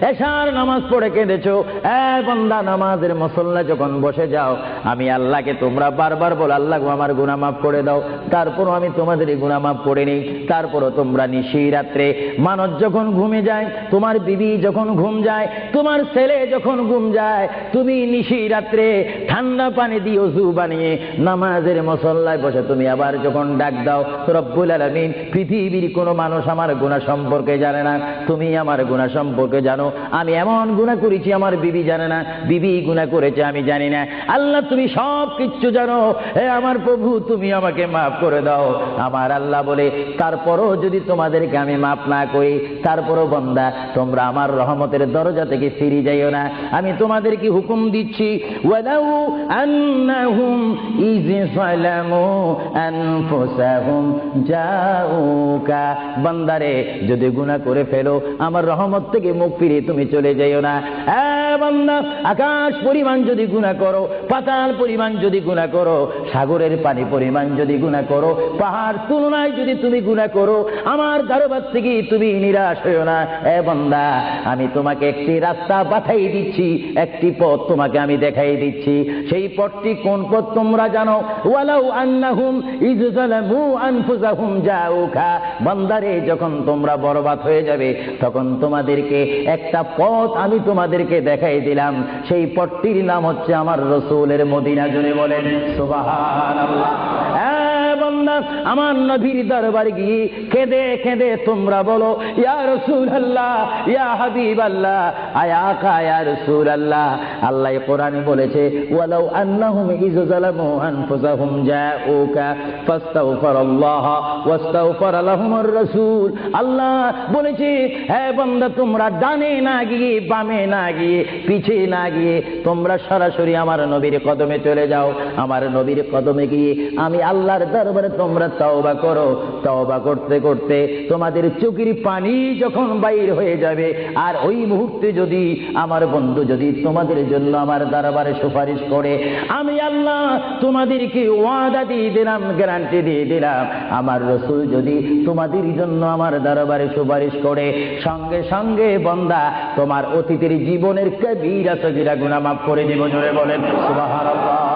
এশার নামাজ পড়ে কেঁদেছো, বান্দা নামাজের মুসল্লা যখন বসে যাও, আমি আল্লাহকে তোমরা বারবার বল, আল্লাহ আমার গুনাহ মাফ করে দাও, তারপরও আমি তোমাদের এই গুনাহ মাফ করে নিই। তারপরও তোমরা নিশি রাত্রে, মানুষ যখন ঘুমে যায়, তোমার বিবি যখন ঘুম যায়, তোমার ছেলে যখন ঘুম যায়, তুমি নিশি রাত্রে ঠান্ডা পানি দিয়ে ওযু বানিয়ে নামাজের মুসল্লায় বসে তুমি আবার যখন ডাক দাও, রব্বুল আলামিন, পৃথিবীর কোনো মানুষ আমার গুনাহ সম্পর্কে জানে না, তুমি আমার গুনাহ সম্পর্কে জানো। আমি এমন গুনাহ করেছি আমার বিবি জানে না, বিবি গুনাহ করেছে আমি জানি না। আল্লাহ তুমি সব কিচ্ছু জানো, হে আমার প্রভু তুমি আমাকে মাফ করে দাও। আমার আল্লাহ বলে, তারপরও যদি তোমাদেরকে আমি মাফ না করি, তারপরও বান্দা তোমরা আমার রহমতের দরজা থেকে ফিরে যাইও না। আমি তোমাদেরকে হুকুম দিচ্ছি, ওয়ালাউ আন্নাহুম ইয যালামু আনফুসাহুম জাউকা, বান্দারে যদি গুনাহ করে ফেলো, আমার রহমত থেকে মুখ ফিরিয়ে তুমি চলে যাইও না। বান্দা, আকাশ পরিমাণ যদি গুনাহ করো, পাতাল পরিমাণ যদি গুনাহ করো, সাগরের পানি পরিমাণ যদি গুনাহ করো, পাহাড় তুলনায় যদি তুমি গুনাহ করো, আমার দরবার থেকে তুমি নিরাশ হইও না। বান্দা, আমি তোমাকে একটি রাস্তা পাঠাই দিচ্ছি, একটি পথ তোমাকে আমি দেখাই দিচ্ছি। সেই পথটি কোন পথ তোমরা জানো? ওয়ালাউ আন্নাহুম ইয যালামু আনফুসাহুম জাউকা, বান্দারে যখন তোমরা বরবাদ হয়ে যাবে, তখন তোমাদেরকে একটা পথ আমি তোমাদেরকে দেখাই দিলাম। সেই পথটির নাম হচ্ছে আমার রাসূলের মদিনা। জোরে বলেন সুবহানাল্লাহ। বান্দা, আমার নবীর দরবারে গিয়ে কেঁদে কেঁদে তোমরা বলো, ইয়া রাসূলুল্লাহ, ইয়া হাবিবাল্লাহ, আয়া আকা ইয়া রাসূলুল্লাহ। আল্লাহ কোরআনে বলেছে, ওয়ালাউ আন্নাহুম ইয যালামু আনফুসাহুম জাউকা ফাস্তাগফিরুল্লাহ ওয়াস্তাগফার লাহুমুর রাসূল। আল্লাহ বলেছে, হে বান্দা, তোমরা ডানে না গিয়ে, বামে না গিয়ে, পিছে না গিয়ে তোমরা সরাসরি আমার নবীর কদমে চলে যাও। আমার নবীর কদমে গিয়ে আমি আল্লাহর দরবারে তোমরা তওবা করো। তওবা করতে করতে তোমাদের চোখের পানি যখন বাইর হয়ে যাবে, আর ওই মুহূর্তে যদি আমার বন্ধু যদি তোমাদের জন্য আমার দরবারে সুপারিশ করে, আমি আল্লাহ তোমাদেরকে ওয়াদা দিয়ে দিলাম, গ্যারান্টি দিয়ে দিলাম, আমার রাসূল যদি তোমাদের জন্য আমার দরবারে সুপারিশ করে, সঙ্গে সঙ্গে বান্দা তোমার অতীতের জীবনের কবিরা সগীরা গুনাহ মাফ করে দিব। জোরে বলেন সুবহানাল্লাহ।